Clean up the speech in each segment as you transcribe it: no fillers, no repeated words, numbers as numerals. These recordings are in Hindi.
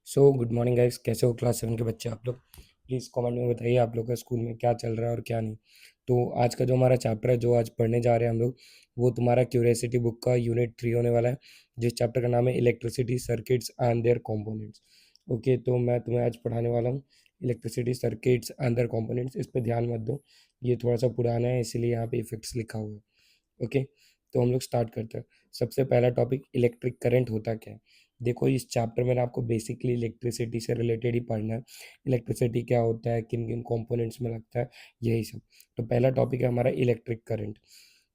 सो गुड मॉर्निंग गाइस, कैसे हो क्लास 7 के बच्चे आप लोग? प्लीज़ कमेंट में बताइए आप लोग का स्कूल में क्या चल रहा है और क्या नहीं। तो आज का जो हमारा चैप्टर है जो आज पढ़ने जा रहे हैं हम लोग, वो तुम्हारा क्यूरियोसिटी बुक का यूनिट 3 होने वाला है, जिस चैप्टर का नाम है electricity circuits and there components. Okay, तो मैं तुम्हें आज पढ़ाने वाला हूँ electricity circuits and there components. इस पर ध्यान मत दो, ये थोड़ा सा पुराना है इसीलिए यहाँ पे इफेक्ट्स लिखा हुआ है। ओके, तो हम लोग स्टार्ट करते हैं। सबसे पहला टॉपिक, इलेक्ट्रिक करंट होता क्या है। देखो, इस चैप्टर में ना आपको बेसिकली इलेक्ट्रिसिटी से रिलेटेड ही पढ़ना है। इलेक्ट्रिसिटी क्या होता है, किन किन कंपोनेंट्स में लगता है, यही सब। तो पहला टॉपिक है हमारा electric current.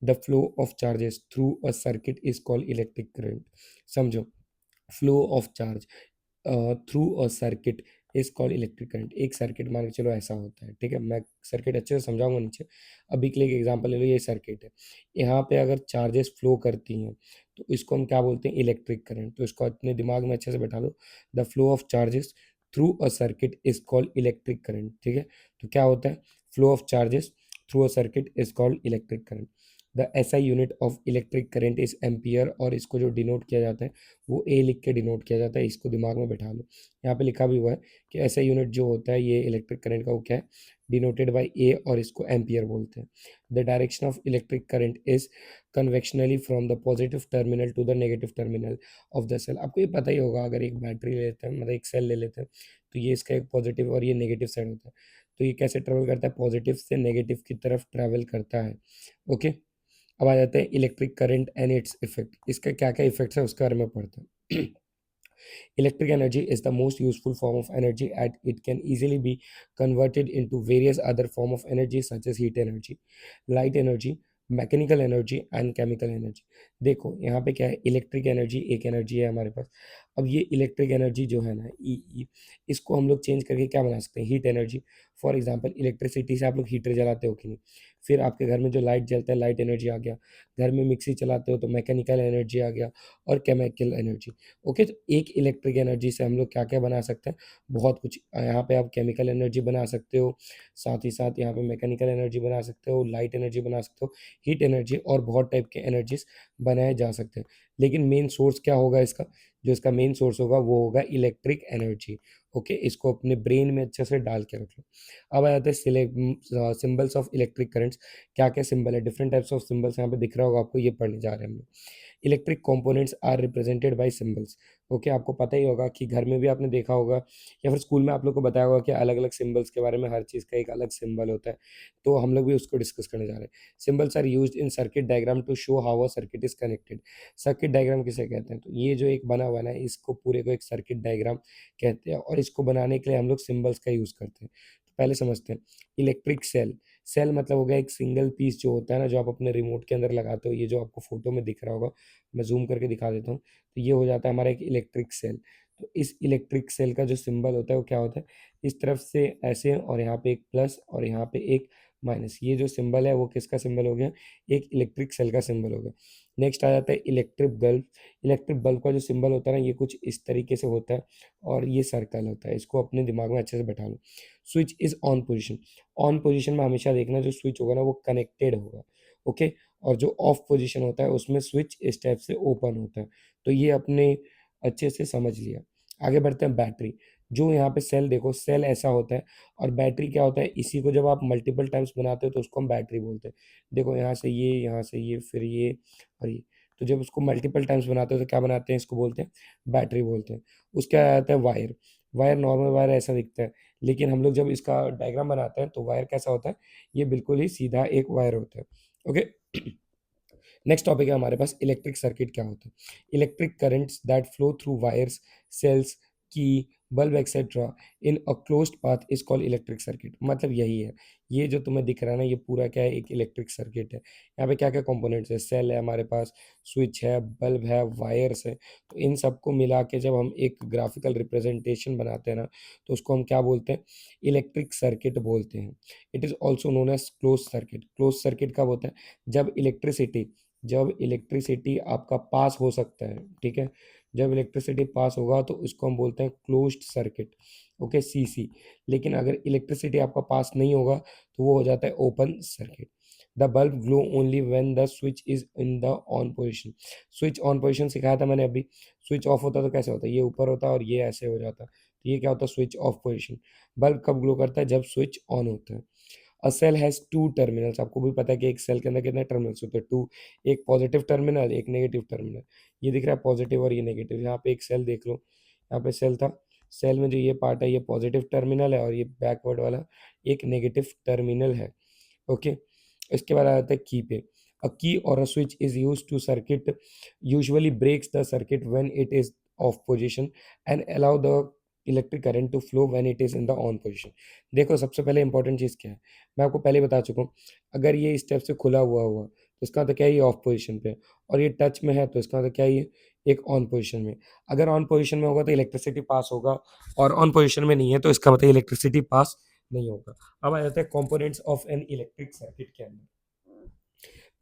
The flow of charges through a circuit is called electric current. समझो, flow of charge through a circuit is called electric current. एक सर्किट मान के चलो ऐसा होता है, ठीक है, मैं सर्किट अच्छे से समझाऊंगा नीचे। अभी के लिए एक एग्जांपल ले लो, ये सर्किट है, यहाँ पे अगर चार्जेस फ्लो करती हैं तो इसको हम क्या बोलते हैं, इलेक्ट्रिक करंट। तो इसको अपने दिमाग में अच्छे से बैठा लो, the flow of charges through a circuit is called electric current. ठीक है, तो क्या होता है, flow of charges through a circuit is called electric current. The SI unit of electric current is ampere, और इसको जो डिनोट किया जाता है वो ए लिख के डिनोट किया जाता है। इसको दिमाग में बैठा लो, यहाँ पे लिखा भी हुआ है कि ऐसा यूनिट जो होता है ये इलेक्ट्रिक करंट का, वो क्या है, डिनोटेड बाय ए, और इसको एम्पियर बोलते हैं। The direction of electric current is conventionally from the positive terminal to the negative terminal of the cell. आपको ये पता ही होगा, अगर एक बैटरी ले लेते हैं, मतलब एक सेल ले लेते हैं, तो ये इसका एक पॉजिटिव और ये नेगेटिव साइड होता है। तो ये कैसे ट्रेवल करता है, पॉजिटिव से नेगेटिव की तरफ ट्रेवल करता है। ओके, अब आ जाते हैं electric current and its effect. इसका क्या क्या इफेक्ट्स है उसके बारे में पढ़ते हैं। Electric energy is the most useful form of energy as it can easily be converted into various other form of energy such as heat energy, light energy, mechanical energy and chemical energy. देखो यहाँ पे क्या है, इलेक्ट्रिक एनर्जी एक एनर्जी है हमारे पास। अब ये इलेक्ट्रिक एनर्जी जो है ना, इसको हम लोग चेंज करके क्या बना सकते हैं, heat energy. For example, electricity से आप लोग हीटर जलाते हो कि नहीं, फिर आपके घर में जो लाइट जलता है, लाइट एनर्जी आ गया। घर में मिक्सी चलाते हो तो मैकेनिकल एनर्जी आ गया, और केमिकल एनर्जी। ओके, तो एक इलेक्ट्रिक एनर्जी से हम लोग क्या क्या बना सकते हैं, बहुत कुछ। यहाँ पे आप केमिकल एनर्जी बना सकते हो, साथ ही साथ यहाँ पे मैकेनिकल एनर्जी बना सकते हो, लाइट एनर्जी बना सकते हो, हीट एनर्जी, और बहुत टाइप के एनर्जीज बनाए जा सकते हैं। लेकिन मेन सोर्स क्या होगा इसका, जो इसका मेन सोर्स होगा वो होगा इलेक्ट्रिक एनर्जी। ओके, इसको अपने ब्रेन में अच्छे से डाल के रख लो। अब आ जाते हैं सिंबल्स ऑफ इलेक्ट्रिक करंट्स। क्या क्या सिंबल है, डिफरेंट टाइप्स ऑफ सिंबल्स यहाँ पे दिख रहा होगा आपको, ये पढ़ने जा रहे हैं हम लोग। Electric components are represented by symbols. Okay, आपको पता ही होगा कि घर में भी आपने देखा होगा या फिर स्कूल में आप लोग को बताया होगा कि अलग अलग सिंबल्स के बारे में, हर चीज़ का एक अलग सिंबल होता है। तो हम लोग भी उसको डिस्कस करने जा रहे हैं। Symbols are used in circuit diagram to show how a circuit is connected. Circuit diagram किसे कहते हैं, तो ये जो एक बना हुआ है ना, इसको पूरे को एक सर्किट डायग्राम कहते हैं, और इसको बनाने के लिए हम लोग सिंबल्स का यूज़ करते हैं। तो पहले समझते हैं, इलेक्ट्रिक सेल। सेल मतलब हो गया एक सिंगल पीस जो होता है ना, जो आप अपने रिमोट के अंदर लगाते हो, ये जो आपको फोटो में दिख रहा होगा, मैं जूम करके दिखा देता हूँ। तो ये हो जाता है हमारा एक इलेक्ट्रिक सेल। तो इस इलेक्ट्रिक सेल का जो सिंबल होता है वो क्या होता है, इस तरफ से ऐसे, और यहाँ पे एक प्लस और यहाँ पे एक माइनस। ये जो सिंबल है वो किसका सिंबल हो गया, एक इलेक्ट्रिक सेल का सिंबल हो गया। नेक्स्ट आ जाता है इलेक्ट्रिक बल्ब। इलेक्ट्रिक बल्ब का जो सिंबल होता है ना, ये कुछ इस तरीके से होता है, और ये सर्कल होता है। इसको अपने दिमाग में अच्छे से बैठा लो। Switch is on position. On position में हमेशा देखना, जो स्विच होगा ना वो कनेक्टेड होगा। ओके, और जो ऑफ पोजीशन होता है उसमें स्विच इस टाइप से ओपन होता है। तो ये अपने अच्छे से समझ लिया। आगे बढ़ते हैं, बैटरी। जो यहाँ पे सेल, देखो सेल ऐसा होता है, और बैटरी क्या होता है, इसी को जब आप मल्टीपल टाइम्स बनाते हो तो उसको हम बैटरी बोलते हैं। देखो यहाँ से ये, यहाँ से ये, फिर ये और ये। तो जब उसको मल्टीपल टाइम्स बनाते हो तो क्या बनाते हैं, इसको बोलते हैं बैटरी बोलते हैं। उसके बाद आता है वायर। वायर, नॉर्मल वायर ऐसा दिखता है, लेकिन हम लोग जब इसका डायग्राम बनाते हैं तो वायर कैसा होता है, ये बिल्कुल ही सीधा एक वायर होता है। ओके, नेक्स्ट टॉपिक है हमारे पास, इलेक्ट्रिक सर्किट क्या होता है। Electric currents that flow through wires, cells, key, bulb etcetera in a closed path is called electric circuit. मतलब यही है, ये जो तुम्हें दिख रहा है ना, ये पूरा क्या है, एक इलेक्ट्रिक सर्किट है। यहाँ पे क्या क्या कंपोनेंट्स है, सेल है हमारे पास, स्विच है, बल्ब है, वायर्स है। तो इन सबको मिला के जब हम एक ग्राफिकल रिप्रेजेंटेशन बनाते हैं ना, तो उसको हम क्या बोलते हैं, इलेक्ट्रिक सर्किट बोलते हैं। It is also known as close circuit. Close circuit कब होता है, जब इलेक्ट्रिसिटी आपका पास हो सकता है। ठीक है, जब इलेक्ट्रिसिटी पास होगा तो उसको हम बोलते हैं क्लोज्ड सर्किट। Okay, CC. लेकिन अगर इलेक्ट्रिसिटी आपका पास नहीं होगा तो वो हो जाता है open circuit. The bulb glow only when the switch is in the on position. Switch on position सिखाया था मैंने अभी। स्विच ऑफ होता तो कैसे होता है, ये ऊपर होता और ये ऐसे हो जाता, तो ये क्या होता है, स्विच ऑफ पोजिशन। बल्ब कब ग्लो करता है, जब स्विच ऑन होता है। अ सेल हैज़ टू टर्मिनल्स, आपको भी पता है कि एक सेल के अंदर कितने टर्मिनल्स होते हैं, टू। एक पॉजिटिव टर्मिनल, एक नेगेटिव टर्मिनल। ये दिख रहा है पॉजिटिव और ये नेगेटिव। यहाँ पे एक सेल देख लो, यहाँ पे सेल था, सेल में जो ये पार्ट है ये पॉजिटिव टर्मिनल है और ये बैकवर्ड वाला एक नेगेटिव टर्मिनल है। ओके, इसके बाद आ जाता है की पे। A key or a switch is use to circuit usually breaks the circuit when it is off position and allow the electric current to flow when it is in the on position. देखो सबसे पहले इंपॉर्टेंट चीज़ क्या है, मैं आपको पहले बता चुका हूँ। अगर ये इस टाइप से खुला हुआ हुआ तो इसका मतलब क्या है, ये ऑफ पोजीशन पे है। और ये टच में है तो इसका मतलब क्या है, ये एक ऑन पोजीशन में। अगर ऑन पोजीशन में होगा तो इलेक्ट्रिसिटी पास होगा, और ऑन पोजीशन में नहीं है तो इसका मतलब इलेक्ट्रिसिटी पास नहीं होगा। अब आ जाते हैं components of an electric circuit के अंदर।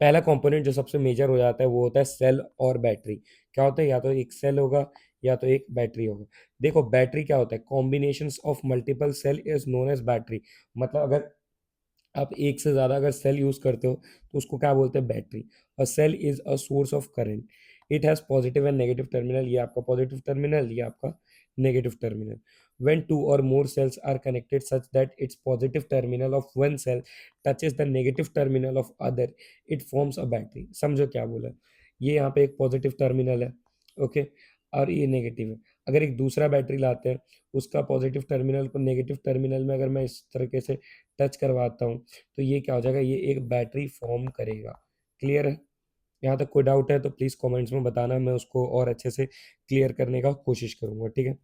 पहला कंपोनेंट जो सबसे मेजर हो जाता है वो होता है सेल और बैटरी। क्या होता है, या तो एक सेल होगा या तो एक बैटरी होगा। देखो बैटरी क्या होता है, combinations of multiple cell is known as battery. मतलब अगर आप एक से ज़्यादा अगर सेल यूज़ करते हो तो उसको क्या बोलते हैं, battery. A cell is a source of current, it has positive and negative terminal. ये आपका पॉजिटिव टर्मिनल, ये आपका negative terminal. when two or more cells are connected such that its positive terminal of one cell touches the negative terminal of other, it forms a battery। समझो क्या बोला, ये यहाँ पे एक पॉजिटिव टर्मिनल है, ओके, और ये नेगेटिव है। अगर एक दूसरा बैटरी लाते हैं, उसका पॉजिटिव टर्मिनल को नेगेटिव टर्मिनल में अगर मैं इस तरीके से टच करवाता हूँ तो ये क्या हो जाएगा, ये एक बैटरी फॉर्म करेगा। क्लियर है? यहाँ तक कोई डाउट है तो प्लीज़ कमेंट्स में बताना, मैं उसको और अच्छे से क्लियर करने का कोशिश करूँगा, ठीक है।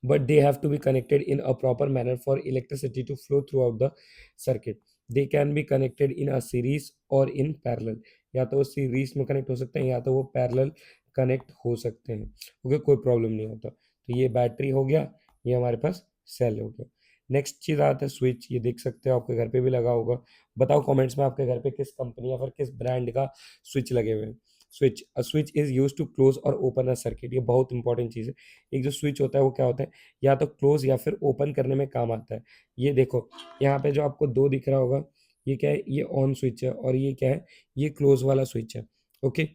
but they have to be connected in a proper manner for electricity to flow throughout the circuit। they can be connected in a series or in parallel। या तो वो सीरीज में कनेक्ट हो सकते हैं या तो वो पैरेलल कनेक्ट हो सकते हैं, ओके, कोई प्रॉब्लम नहीं होता। तो ये बैटरी हो गया, ये हमारे पास सेल हो गया। नेक्स्ट चीज़ आता है स्विच। ये देख सकते हो आपके घर पे भी लगा होगा। बताओ कमेंट्स में आपके घर पे किस कंपनी या फिर किस ब्रांड का स्विच लगे हुए हैं। Switch, a switch is use to close or open a circuit. ये बहुत इंपॉर्टेंट चीज़ है। एक जो स्विच होता है वो क्या होता है, या तो क्लोज या फिर ओपन करने में काम आता है। ये देखो यहाँ पे जो आपको दो दिख रहा होगा, ये क्या है, ये ऑन स्विच है, और ये क्या है, ये क्लोज वाला स्विच है। Okay,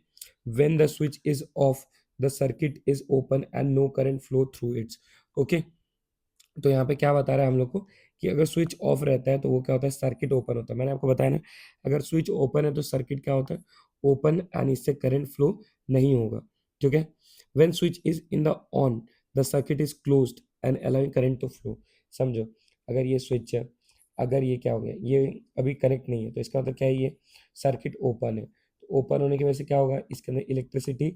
when the switch is off the circuit is open and no current flow through its. Okay, तो यहाँ पे क्या बता रहा है हम लोग को कि अगर स्विच ऑफ रहता है तो वो क्या होता है, सर्किट ओपन होता है। मैंने आपको बताया ना, अगर स्विच ओपन है तो सर्किट क्या होता है, ओपन, एंड इससे करंट फ्लो नहीं होगा, ठीक है। When switch is in the on the circuit is closed and allowing current to flow. समझो, अगर ये स्विच है, अगर ये क्या हो गया, ये अभी कनेक्ट नहीं है तो इसका मतलब क्या है, ये सर्किट ओपन है। तो ओपन होने की वजह से क्या होगा, इसके अंदर इलेक्ट्रिसिटी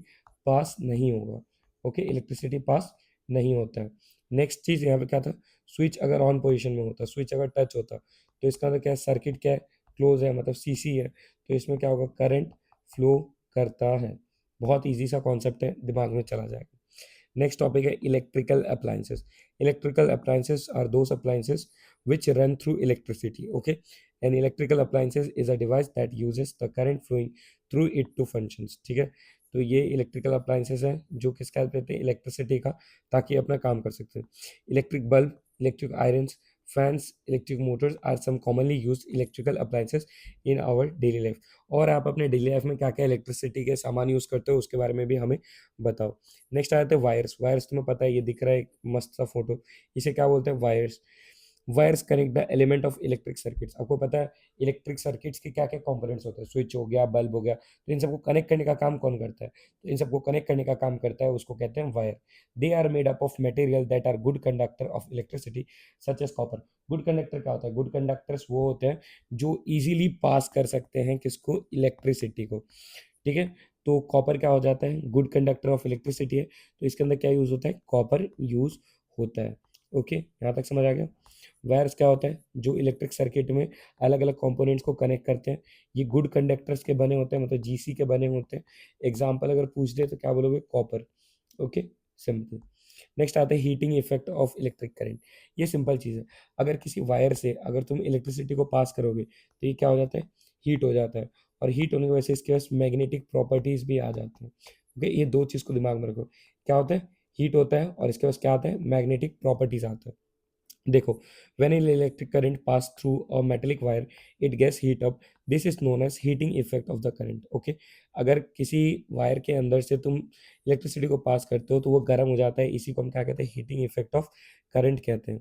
पास नहीं होगा। ओके, इलेक्ट्रिसिटी पास नहीं होता है। नेक्स्ट चीज़ यहाँ पे क्या था, स्विच अगर ऑन पोजीशन में होता, स्विच अगर टच होता तो इसका मतलब क्या है, सर्किट क्या है, क्लोज है, मतलब सीसी है, तो इसमें क्या होगा, करंट फ्लो करता है। बहुत इजी सा कॉन्सेप्ट है, दिमाग में चला जाएगा। नेक्स्ट टॉपिक है electrical appliances. Electrical appliances are those appliances which run through electricity। Okay, an electrical appliances is a device that uses the current flowing through it to functions। ठीक है, तो ये इलेक्ट्रिकल अप्लायंसेस हैं जो किसका हेल्प लेते हैं, इलेक्ट्रिसिटी का, ताकि अपना काम कर सकते हैं। Electric bulb, electric irons, fans, electric motors are some commonly use electrical appliances in our daily life. और आप अपने डेली लाइफ में क्या क्या इलेक्ट्रिसिटी के सामान यूज़ करते हो उसके बारे में भी हमें बताओ। नेक्स्ट आ जाते हैं वायर्स। वायर्स तुम्हें पता है, ये दिख रहा है एक मस्त सा फोटो, इसे क्या बोलते हैं, wires. Wires connect the element of electric circuits. आपको पता है इलेक्ट्रिक सर्किट्स के क्या क्या कंपोनेंट्स होते हैं, स्विच हो गया, बल्ब हो गया, तो इन सबको कनेक्ट करने का काम कौन करता है, तो इन सबको कनेक्ट करने का काम करता है, उसको कहते हैं wire. They are made up of material that are good conductor of electricity such as copper. Good conductor क्या होता है, गुड कंडक्टर्स वो होते हैं जो इजीली पास कर सकते हैं किसको, इलेक्ट्रिसिटी को, ठीक है। तो कॉपर क्या हो जाता है, गुड कंडक्टर ऑफ इलेक्ट्रिसिटी है, तो इसके अंदर क्या यूज होता है, कॉपर यूज होता है। ओके, यहाँ तक समझ आ गया। वायर्स क्या होता है, जो इलेक्ट्रिक सर्किट में अलग अलग कंपोनेंट्स को कनेक्ट करते हैं। ये गुड कंडक्टर्स के बने होते हैं, मतलब जीसी के बने होते हैं। एग्जाम्पल अगर पूछ दे तो क्या बोलोगे, कॉपर। Okay, simple. नेक्स्ट आता है heating effect of electric current. ये सिंपल चीज़ है, अगर किसी वायर से अगर तुम इलेक्ट्रिसिटी को पास करोगे तो ये क्या हो जाता है, हीट हो जाता है, और हीट होने की वजह से इसके पास मैग्नेटिक प्रॉपर्टीज भी आ जाती हैं। ओके, ये दो चीज़ को दिमाग में रखो, क्या होता है, हीट होता है और इसके पास क्या आता है, मैग्नेटिक प्रॉपर्टीज आता है। देखो, when an electric current pass through a metallic wire it gets heat up, this is known as heating effect of the current. Okay, अगर किसी वायर के अंदर से तुम इलेक्ट्रिसिटी को पास करते हो तो वो गर्म हो जाता है, इसी को हम क्या कहते हैं, हीटिंग इफेक्ट ऑफ करंट कहते हैं।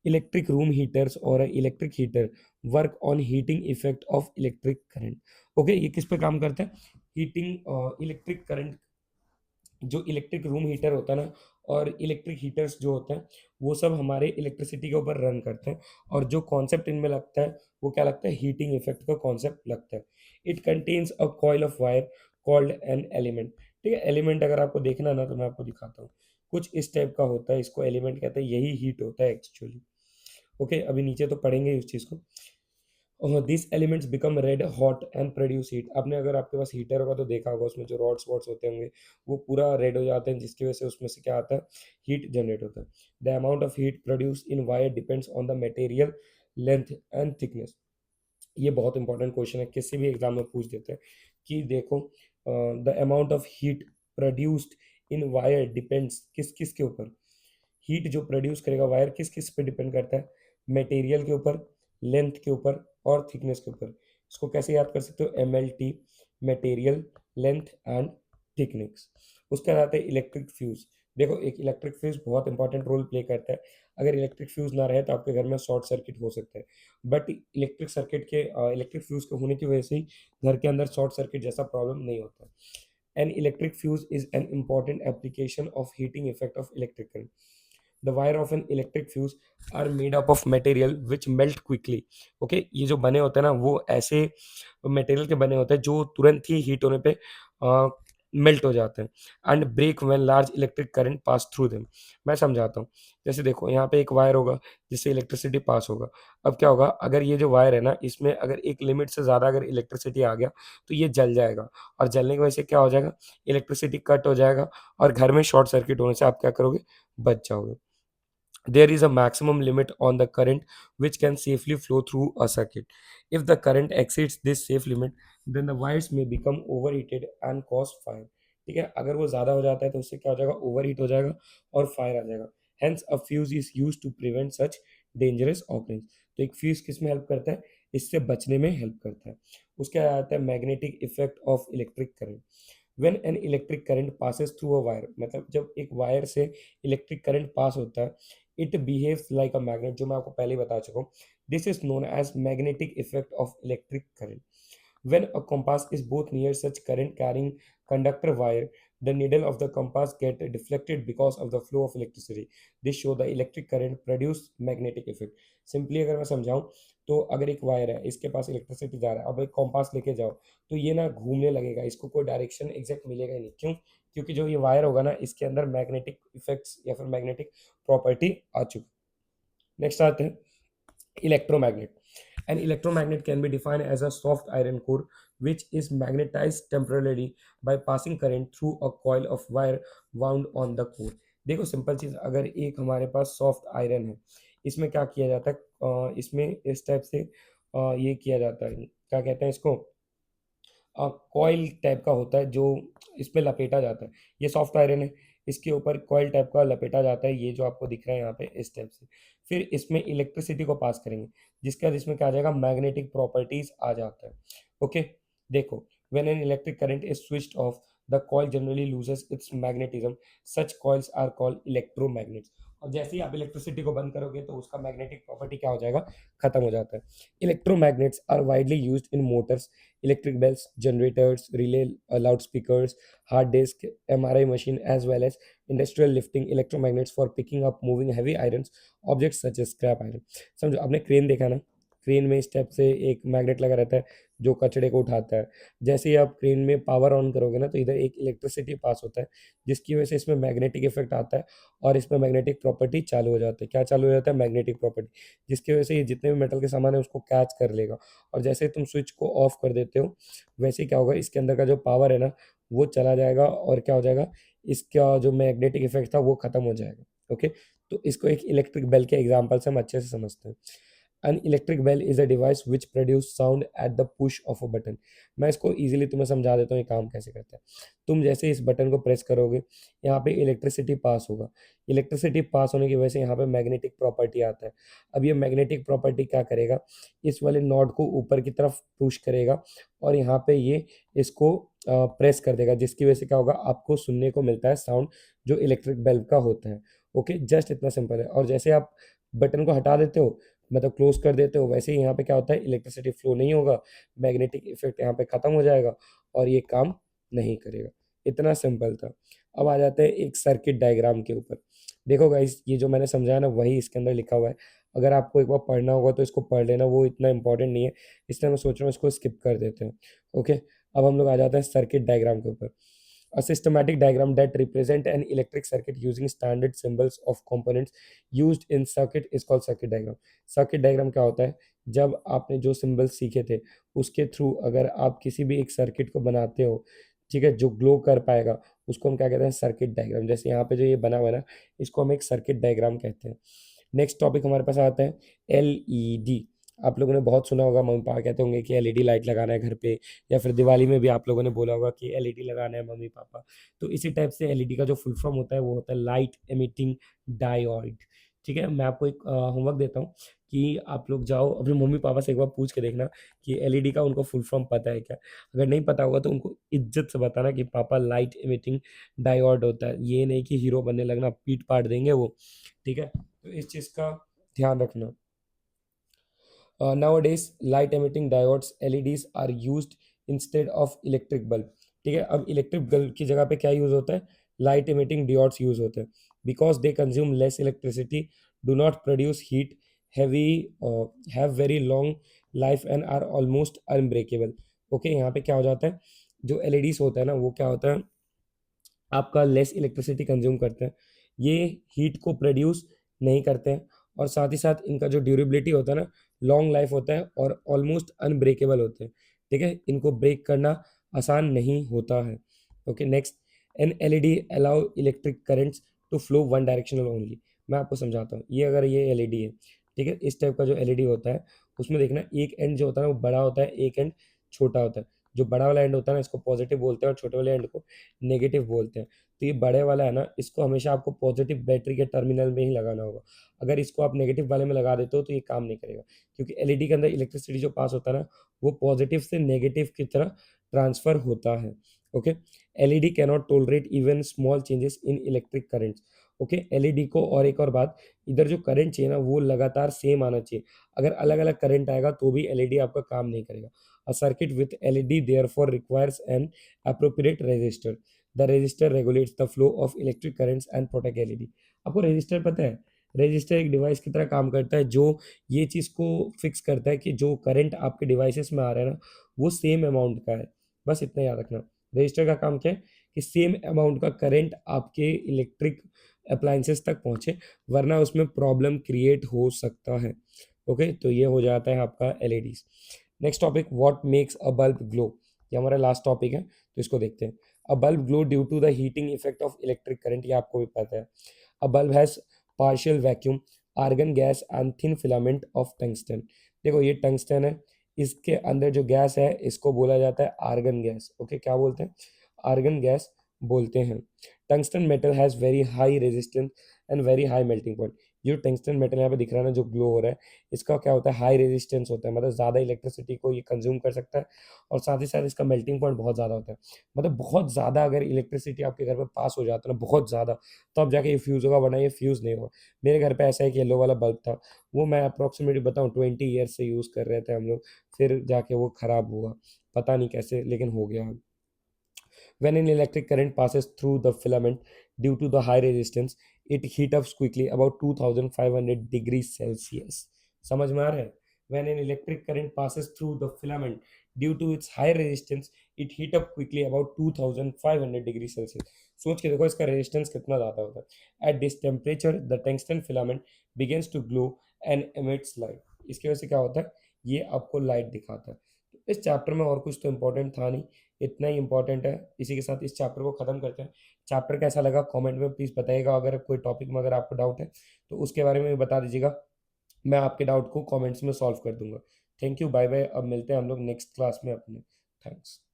इलेक्ट्रिक रूम हीटर्स और electric heater work on heating effect of electric current. Okay, ये किस पे काम करता है, हीटिंग इलेक्ट्रिक करंट। जो इलेक्ट्रिक रूम हीटर होता है ना, और इलेक्ट्रिक हीटर्स जो होते हैं, वो सब हमारे इलेक्ट्रिसिटी के ऊपर रन करते हैं। और जो कॉन्सेप्ट इनमें लगता है वो क्या लगता है, हीटिंग इफेक्ट का कॉन्सेप्ट लगता है। It contains a coil of wire called an element. ठीक है, एलिमेंट अगर आपको देखना ना तो मैं आपको दिखाता हूँ। कुछ इस टाइप का होता है, इसको एलिमेंट कहते हैं, यही हीट होता है एक्चुअली। ओके, अभी नीचे तो पढ़ेंगे इस चीज़ को। This elements become red hot and produce heat. आपने अगर आपके पास हीटर होगा तो देखा होगा, उसमें जो रॉड्स वॉड्स होते होंगे वो पूरा रेड हो जाते हैं, जिसकी वजह से उसमें से क्या आता है, हीट जनरेट होता है। The amount of heat produce in wire depends on the material length and thickness. ये बहुत इंपॉर्टेंट क्वेश्चन है, किसी भी एग्जाम में पूछ देते हैं कि देखो, the amount of heat produced in wire depends किस किस के ऊपर, हीट जो प्रोड्यूस करेगा वायर किस किस पे डिपेंड करता है, मटेरियल के ऊपर, लेंथ के ऊपर और थिकनेस के ऊपर। इसको कैसे याद कर सकते हो, M L T, material, length and thickness. उसके बाद आता है इलेक्ट्रिक फ्यूज। देखो, एक इलेक्ट्रिक फ्यूज बहुत इंपॉर्टेंट रोल प्ले करता है। अगर इलेक्ट्रिक फ्यूज ना रहे तो आपके घर में शॉर्ट सर्किट हो सकता है, बट इलेक्ट्रिक फ्यूज के होने की वजह से ही घर के अंदर शॉर्ट सर्किट जैसा प्रॉब्लम नहीं होता। An electric fuse is an important application of heating effect of electric current. The wire of an electric fuse are made up of material which melt quickly। Okay, ये जो बने होते हैं ना वो ऐसे मटेरियल के बने होते हैं जो तुरंत ही हीट होने पे मेल्ट हो जाते हैं, and break when large electric current pass through them. मैं समझाता हूँ। जैसे देखो, यहाँ पे एक वायर होगा जिससे इलेक्ट्रिसिटी पास होगा। अब क्या होगा, अगर ये जो वायर है ना, इसमें अगर एक लिमिट से ज़्यादा अगर इलेक्ट्रिसिटी आ गया तो ये जल जाएगा, और जलने की वजह से क्या हो जाएगा, इलेक्ट्रिसिटी कट हो जाएगा, और घर में शॉर्ट सर्किट होने से आप क्या करोगे, बच जाओगे। There is a maximum limit on the current which can safely flow through a circuit. If the current exceeds this safe limit, then the wires may become overheated and cause fire। ठीक है, अगर वो ज़्यादा हो जाता है तो उससे क्या हो जाएगा, ओवरहीट हो जाएगा और फायर आ जाएगा। Hence a fuse is used to prevent such dangerous occurrence। तो एक फ्यूज किस में हेल्प करता है, इससे बचने में हेल्प करता है। उसके बाद आता है magnetic effect of electric current. When an electric current passes through a wire, मतलब जब एक वायर से इलेक्ट्रिक करंट पास होता है, it behaves like a magnet, जो मैं आपको पहले ही बता चुका हूँ। This is known as magnetic effect of electric current. When a compass is both near such current carrying conductor wire, the needle of the compass get deflected because of the flow of electricity। This show the electric current produce magnetic effect। Simply अगर मैं समझाऊं तो अगर एक वायर है, इसके पास इलेक्ट्रिसिटी जा रहा है, अब एक कॉम्पास लेके जाओ तो ये ना घूमने लगेगा, इसको कोई डायरेक्शन एग्जैक्ट मिलेगा ही नहीं। क्यों? क्योंकि जो ये वायर होगा ना, इसके अंदर मैग्नेटिक इफेक्ट्स या फिर मैग्नेटिक प्रॉपर्टी आ चुकी। नेक्स्ट आते हैं electromagnet। An electromagnet can be defined as a soft iron core which is magnetized temporarily by passing current through a coil of wire wound on the core। देखो, सिंपल चीज, अगर एक हमारे पास सॉफ्ट आयरन है, इसमें क्या किया जाता है, इसमें इस टाइप से ये किया जाता है, क्या कहते हैं इसको, कॉइल टाइप का होता है जो इसमें लपेटा जाता है। ये सॉफ्ट आयरन है, इसके ऊपर कॉइल टाइप का लपेटा जाता है, ये जो आपको दिख रहा है यहाँ पे इस टाइप से। फिर इसमें इलेक्ट्रिसिटी को पास करेंगे, जिसके बाद इसमें क्या आ जाएगा, मैग्नेटिक प्रॉपर्टीज आ जाता है। ओके, देखो, when an electric current is switched off, the coil generally looses its magnetism. Such coils are called electromagnets. और जैसे ही आप इलेक्ट्रिसिटी को बंद करोगे तो उसका मैग्नेटिक प्रॉपर्टी क्या हो जाएगा, खत्म हो जाता है। Electromagnets are widely used in motors, electric bells, generators, relay loudspeakers, hard disk, MRI machine, as well as industrial lifting electromagnets for picking up moving heavy irons objects such as scrap iron। समझो, आपने क्रेन देखा ना, क्रेन में स्टेप से एक मैग्नेट लगा रहता है जो कचड़े को उठाता है। जैसे ही आप क्रेन में पावर ऑन करोगे ना तो इधर एक इलेक्ट्रिसिटी पास होता है, जिसकी वजह से इसमें मैग्नेटिक इफेक्ट आता है, और इसमें मैग्नेटिक प्रॉपर्टी चालू हो जाती है। क्या चालू हो जाता है, मैग्नेटिक प्रॉपर्टी, जिसकी वजह से ये जितने भी मेटल के सामान है उसको कैच कर लेगा। और जैसे ही तुम स्विच को ऑफ कर देते हो, वैसे ही क्या होगा, इसके अंदर का जो पावर है ना वो चला जाएगा, और क्या हो जाएगा, इसका जो मैग्नेटिक इफेक्ट था वो खत्म हो जाएगा। ओके, तो इसको एक इलेक्ट्रिक बेल के एग्जांपल से हम अच्छे से समझते हैं। An electric bell is a device which produce sound at the push of a button. मैं इसको इजीली तुम्हें समझा देता हूँ ये काम कैसे करता है। तुम जैसे इस बटन को प्रेस करोगे, यहाँ पे इलेक्ट्रिसिटी पास होगा। इलेक्ट्रिसिटी पास होने की वजह से यहाँ पे मैग्नेटिक प्रॉपर्टी आता है। अब ये मैग्नेटिक प्रॉपर्टी क्या करेगा, इस वाले नॉड को ऊपर की तरफ पुश करेगा और यहाँ पे ये इसको प्रेस कर देगा, जिसकी वजह से क्या होगा, आपको सुनने को मिलता है साउंड जो इलेक्ट्रिक बल्ब का होता है। ओके, जस्ट इतना सिंपल है। और जैसे आप बटन को हटा देते हो, मतलब क्लोज कर देते हो, वैसे ही यहाँ पे क्या होता है, इलेक्ट्रिसिटी फ्लो नहीं होगा, मैग्नेटिक इफेक्ट यहाँ पे खत्म हो जाएगा और ये काम नहीं करेगा। इतना सिंपल था। अब आ जाते हैं एक सर्किट डायग्राम के ऊपर। देखो गाइस, ये जो मैंने समझाया ना वही इसके अंदर लिखा हुआ है। अगर आपको एक बार पढ़ना होगा तो इसको पढ़ लेना, वो इतना इंपॉर्टेंट नहीं है, इसलिए मैं सोच रहा हूँ इसको स्किप कर देते हैं। ओके, अब हम लोग आ जाते हैं सर्किट डायग्राम के ऊपर। A systematic diagram that represent an electric circuit using standard symbols of components used in circuit is called circuit diagram. Circuit diagram क्या होता है, जब आपने जो सिंबल्स सीखे थे उसके थ्रू अगर आप किसी भी एक सर्किट को बनाते हो, ठीक है, जो ग्लो कर पाएगा, उसको हम क्या कहते हैं, सर्किट डायग्राम। जैसे यहाँ पे जो ये बना हुआ है ना, इसको हम एक सर्किट डायग्राम कहते हैं। नेक्स्ट टॉपिक हमारे पास आता है एलईडी। आप लोगों ने बहुत सुना होगा, मम्मी पापा कहते होंगे कि एलईडी लाइट लगाना है घर पे, या फिर दिवाली में भी आप लोगों ने बोला होगा कि एलईडी लगाना है मम्मी पापा। तो इसी टाइप से एलईडी का जो फुल फॉर्म होता है वो होता है लाइट एमिटिंग डायोड। ठीक है, मैं आपको एक होमवर्क देता हूँ कि आप लोग जाओ अपने मम्मी पापा से एक बार पूछ के देखना कि एलईडी का उनको फुल फॉर्म पता है क्या। अगर नहीं पता होगा तो उनको इज्जत से बताना कि पापा लाइट एमिटिंग डायोड होता है, ये नहीं कि हीरो बनने लगना, पीट पाट देंगे वो। ठीक है, तो इस चीज़ का ध्यान रखना। Nowadays, light emitting diodes LEDs are used instead of electric bulb. ठीक है, अब इलेक्ट्रिक बल्ब की जगह पे क्या यूज होता है, लाइट एमिटिंग डियोड्स यूज होते हैं। Because they consume less electricity, do not produce heat, heavy, have very long life and are almost unbreakable. Okay, यहाँ पे क्या हो जाता है, जो एलईडीज होता है ना वो क्या होता है, आपका लेस इलेक्ट्रिसिटी कंज्यूम करते हैं, ये हीट को प्रोड्यूस नहीं करते हैं, और साथ ही साथ इनका जो ड्यूरेबिलिटी होता है ना, लॉन्ग लाइफ होता है और ऑलमोस्ट अनब्रेकेबल होते हैं। ठीक है, इनको ब्रेक करना आसान नहीं होता है। Okay, next, an LED allow electric currents to flow one directional only. मैं आपको समझाता हूँ, ये अगर ये एलईडी है, ठीक है, इस टाइप का जो एलईडी होता है उसमें देखना एक एंड जो होता है ना वो बड़ा होता है, एक एंड छोटा होता है। जो बड़ा वाला एंड होता है ना इसको पॉजिटिव बोलते हैं और छोटे वाले एंड को नेगेटिव बोलते हैं। तो ये बड़े वाला है ना, इसको हमेशा आपको पॉजिटिव बैटरी के टर्मिनल में ही लगाना होगा। अगर इसको आप नेगेटिव वाले में लगा देते हो तो ये काम नहीं करेगा, क्योंकि एलईडी के अंदर इलेक्ट्रिसिटी जो पास होता है ना वो पॉजिटिव से नेगेटिव की तरह ट्रांसफर होता है। Okay, LED cannot tolerate even small changes in electric currents. Okay, LED को, और एक और बात, इधर जो करंट चाहिए ना वो लगातार सेम आना चाहिए। अगर अलग अलग करंट आएगा तो भी एलईडी आपका काम नहीं करेगा। A circuit with LED therefore requires N appropriate resistor. The resistor regulates the flow of electric currents and protect LED. आपको रेजिस्टर पता है, रेजिस्टर एक डिवाइस की तरह काम करता है जो ये चीज़ को फिक्स करता है कि जो करंट आपके डिवाइसेस में आ रहा है ना वो सेम अमाउंट का है। बस इतना याद रखना। रजिस्टर का काम क्या है कि सेम अमाउंट का करंट आपके इलेक्ट्रिक अप्लायंसेस तक पहुंचे, वरना उसमें प्रॉब्लम क्रिएट हो सकता है। ओके, तो ये हो जाता है आपका LEDs. Next topic, what makes a bulb glow. ये हमारा लास्ट टॉपिक है, तो इसको देखते हैं। A bulb glow due to the heating effect of electric current, ये आपको भी पता है। A bulb has partial vacuum, argon gas and thin filament of tungsten. देखो ये टंगस्टन है, इसके अंदर जो गैस है इसको बोला जाता है आर्गन गैस। ओके, क्या बोलते हैं, आर्गन गैस बोलते हैं। Tungsten metal has very high resistance and very high melting point. ये जो टंगस्टन मेटल यहाँ पे दिख रहा है ना जो ग्लो हो रहा है, इसका क्या होता है, हाई रेजिस्टेंस होता है, मतलब ज़्यादा इलेक्ट्रिसिटी को ये कंज्यूम कर सकता है, और साथ ही साथ इसका मेल्टिंग पॉइंट बहुत ज़्यादा होता है। मतलब बहुत ज़्यादा अगर इलेक्ट्रिसिटी आपके घर पे पास हो जाता है ना, बहुत ज़्यादा, तब जाके ये फ्यूज़ होगा, वरना ये फ्यूज़ नहीं होगा। मेरे घर पे ऐसा है कि येलो वाला बल्ब था, वो मैं अप्रॉक्सीमेटली बताऊँ 20 ईयर्स से यूज़ कर रहे थे हम लोग, फिर जाके वो ख़राब हुआ, पता नहीं कैसे, लेकिन हो गया। When an electric current passes through the filament due to the high resistance, it heat up quickly about 2500 degrees Celsius. समझ में आ रहा है? When an electric current passes through the filament due to its high resistance, it heat up quickly about 2500 degrees Celsius. सोच के देखो इसका रेजिस्टेंस कितना ज़्यादा होता है। At this temperature, the tungsten filament begins to glow and emits light. इसकी वजह से क्या होता है, ये आपको लाइट दिखाता है। इस चैप्टर में और कुछ तो इम्पोर्टेंट था नहीं, इतना ही इम्पोर्टेंट है। इसी के साथ इस चैप्टर को ख़त्म करते हैं। चैप्टर कैसा लगा कमेंट में प्लीज़ बताइएगा। अगर कोई टॉपिक में अगर आपको डाउट है तो उसके बारे में भी बता दीजिएगा। मैं आपके डाउट को कमेंट्स में सॉल्व कर दूंगा। Thank you, bye bye. अब मिलते हैं हम लोग नेक्स्ट क्लास में अपने। थैंक्स।